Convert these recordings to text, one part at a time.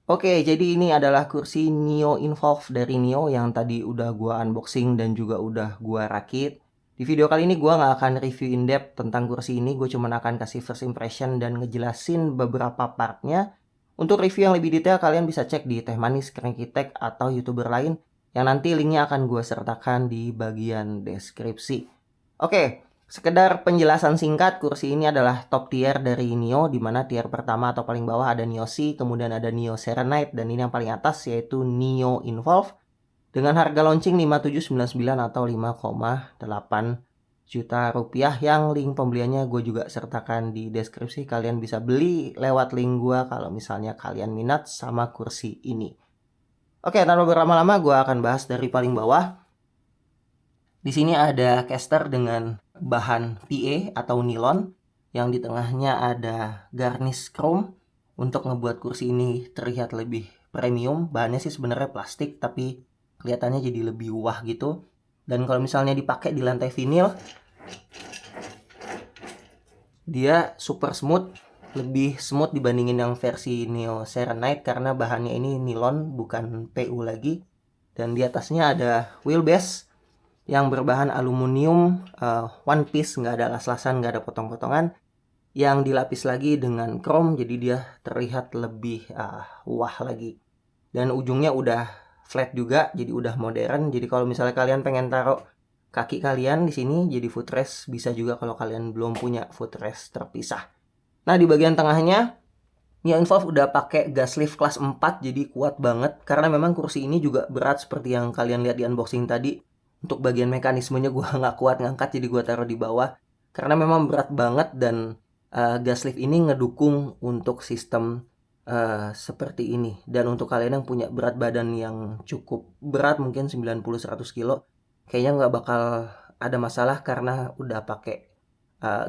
Oke, jadi ini adalah kursi Nio Involve dari Nio yang tadi udah gua unboxing dan juga udah gua rakit. Di video kali ini gua nggak akan review in-depth tentang kursi ini, gue cuma akan kasih first impression dan ngejelasin beberapa partnya. Untuk review yang lebih detail, kalian bisa cek di Teh Manis, Cranky Tech, atau YouTuber lain yang nanti linknya akan gue sertakan di bagian deskripsi. Oke, sekedar penjelasan singkat, kursi ini adalah top tier dari Nio, di mana tier pertama atau paling bawah ada Nio C, kemudian ada Nio Serenite, dan ini yang paling atas yaitu Nio Involve. Dengan harga launching 5.799 atau 5,8 juta rupiah, yang link pembeliannya gue juga sertakan di deskripsi. Kalian bisa beli lewat link gue kalau misalnya kalian minat sama kursi ini. Oke, tanpa berlama-lama gue akan bahas dari paling bawah. Di sini ada caster dengan bahan PA atau nilon, yang di tengahnya ada garnish chrome untuk ngebuat kursi ini terlihat lebih premium. Bahannya sih sebenarnya plastik, tapi kelihatannya jadi lebih wah gitu. Dan kalau misalnya dipakai di lantai vinil, dia super smooth, lebih smooth dibandingin yang versi Neo Serenite karena bahannya ini nilon bukan PU lagi. Dan di atasnya ada wheelbase yang berbahan aluminium one piece, nggak ada las-lasan, nggak ada potong-potongan, yang dilapis lagi dengan chrome, jadi dia terlihat lebih wah lagi. Dan ujungnya udah flat juga, jadi udah modern. Jadi kalau misalnya kalian pengen taruh kaki kalian di sini jadi footrest, bisa juga kalau kalian belum punya footrest terpisah. Nah, di bagian tengahnya Neo Involve udah pakai gas lift kelas 4, jadi kuat banget. Karena memang kursi ini juga berat seperti yang kalian lihat di unboxing tadi. Untuk bagian mekanismenya gue nggak kuat ngangkat, jadi gue taruh di bawah. Karena memang berat banget, dan gas lift ini ngedukung untuk sistem seperti ini. Dan untuk kalian yang punya berat badan yang cukup berat, mungkin 90-100 kilo, kayaknya nggak bakal ada masalah karena udah pakai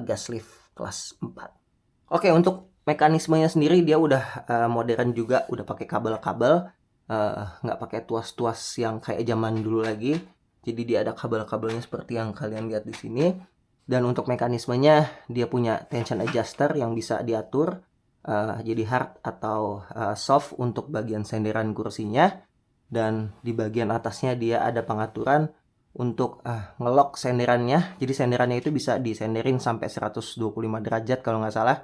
gas lift kelas 4. Oke, untuk mekanismenya sendiri dia udah modern juga, udah pakai kabel-kabel, nggak pakai tuas-tuas yang kayak zaman dulu lagi. Jadi dia ada kabel-kabelnya seperti yang kalian lihat di sini. Dan untuk mekanismenya dia punya tension adjuster yang bisa diatur jadi hard atau soft untuk bagian senderan kursinya. Dan di bagian atasnya dia ada pengaturan untuk ngelok senderannya. Jadi senderannya itu bisa disenderin sampai 125 derajat kalau nggak salah.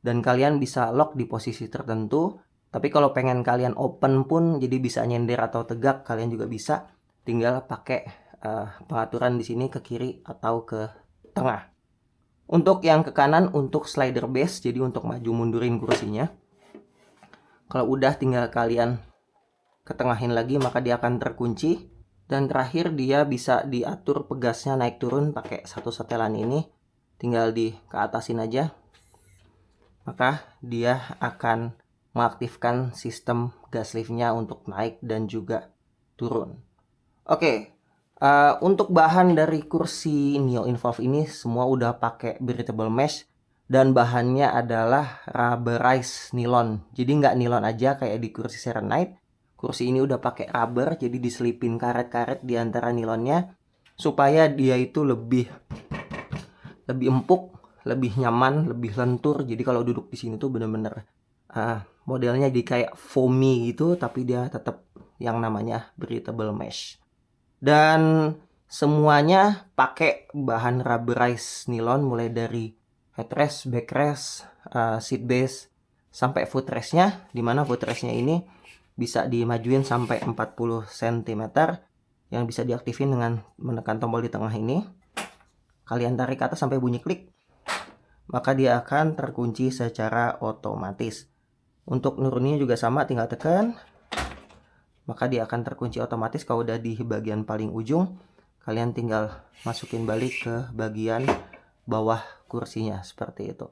Dan kalian bisa lock di posisi tertentu. Tapi kalau pengen kalian open pun, jadi bisa nyender atau tegak, kalian juga bisa. Tinggal pakai pengaturan di sini ke kiri atau ke tengah. Untuk yang ke kanan untuk slider base, jadi untuk maju mundurin kursinya. Kalau udah tinggal kalian ketengahin lagi, maka dia akan terkunci. Dan terakhir dia bisa diatur pegasnya naik turun pakai satu setelan ini. Tinggal di keatasin aja, maka dia akan mengaktifkan sistem gas liftnya untuk naik dan juga turun. Oke, untuk bahan dari kursi Neo Involve ini semua udah pakai breathable mesh, dan bahannya adalah rubberized nilon. Jadi nggak nilon aja kayak di kursi Serenite. Kursi ini udah pakai rubber, jadi diselipin karet-karet di antara nilonnya supaya dia itu lebih empuk, lebih nyaman, lebih lentur. Jadi kalau duduk di sini tuh bener-bener modelnya jadi kayak foamy gitu, tapi dia tetap yang namanya breathable mesh. Dan semuanya pakai bahan rubberized nilon, mulai dari headrest, backrest, seat base, sampai footrestnya, dimana footrestnya ini bisa dimajuin sampai 40 cm, yang bisa diaktifin dengan menekan tombol di tengah ini. Kalian tarik ke atas sampai bunyi klik, maka dia akan terkunci secara otomatis. Untuk nuruninnya juga sama, tinggal tekan, maka dia akan terkunci otomatis. Kalau udah di bagian paling ujung, kalian tinggal masukin balik ke bagian bawah kursinya, seperti itu.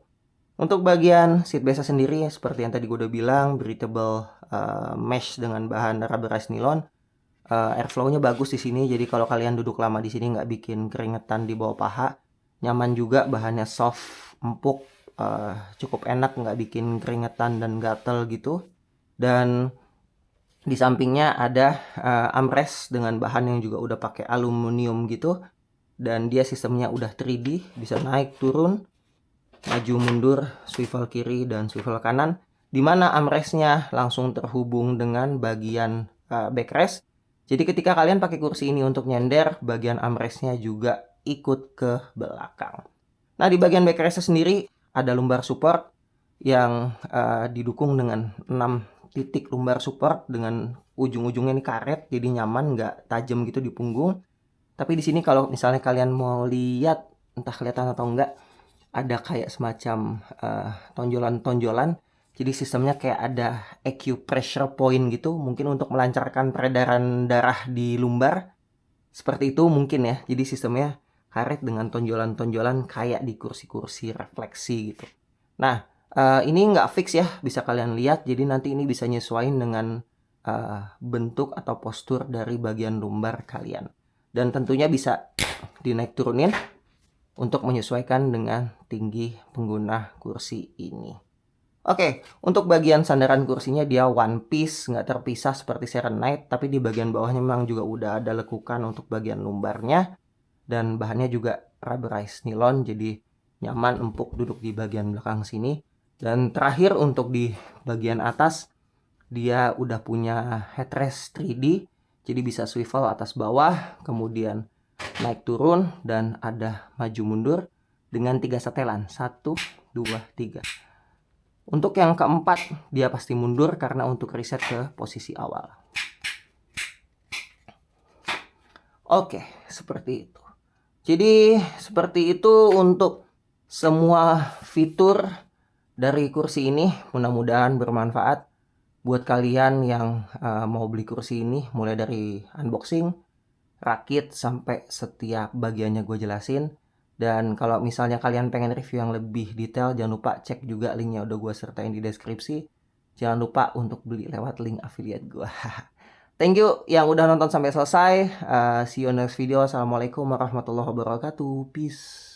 Untuk bagian seat base sendiri, seperti yang tadi gue udah bilang, breathable mesh dengan bahan rubberized nilon. Airflow-nya bagus di sini, jadi kalau kalian duduk lama di sini nggak bikin keringetan di bawah paha. Nyaman juga, bahannya soft, empuk, cukup enak, nggak bikin keringetan dan gatel gitu. Dan di sampingnya ada armrest dengan bahan yang juga udah pakai aluminium gitu. Dan dia sistemnya udah 3D, bisa naik turun, maju mundur, swivel kiri dan swivel kanan. dimana armrestnya langsung terhubung dengan bagian backrest. Jadi ketika kalian pakai kursi ini untuk nyender, bagian armrestnya juga ikut ke belakang. Nah, di bagian backrestnya sendiri ada lumbar support yang didukung dengan 6 titik lumbar support dengan ujung-ujungnya ini karet, jadi nyaman, nggak tajam gitu di punggung. Tapi di sini kalau misalnya kalian mau lihat, entah kelihatan atau enggak, ada kayak semacam tonjolan-tonjolan. Jadi sistemnya kayak ada acupressure point gitu, mungkin untuk melancarkan peredaran darah di lumbar. Seperti itu mungkin ya. Jadi sistemnya karet dengan tonjolan-tonjolan kayak di kursi-kursi refleksi gitu. Nah, ini nggak fix ya, bisa kalian lihat. Jadi nanti ini bisa nyesuaiin dengan bentuk atau postur dari bagian lumbar kalian. Dan tentunya bisa dinaik turunin untuk menyesuaikan dengan tinggi pengguna kursi ini. Oke, untuk bagian sandaran kursinya dia one piece, nggak terpisah seperti Serenite, tapi di bagian bawahnya memang juga udah ada lekukan untuk bagian lumbarnya, dan bahannya juga rubberized nilon, jadi nyaman empuk duduk di bagian belakang sini. Dan terakhir untuk di bagian atas, dia udah punya headrest 3D, jadi bisa swivel atas bawah, kemudian naik turun, dan ada maju mundur dengan 3 setelan, 1, 2, 3. Untuk yang keempat, dia pasti mundur karena untuk reset ke posisi awal. Oke, seperti itu. Jadi, seperti itu untuk semua fitur dari kursi ini. Mudah-mudahan bermanfaat buat kalian yang mau beli kursi ini, mulai dari unboxing, rakit, sampai setiap bagiannya gue jelasin. Dan kalau misalnya kalian pengen review yang lebih detail, jangan lupa cek juga linknya udah gue sertain di deskripsi. Jangan lupa untuk beli lewat link affiliate gue. Thank you yang udah nonton sampai selesai. See you next video. Assalamualaikum warahmatullahi wabarakatuh. Peace.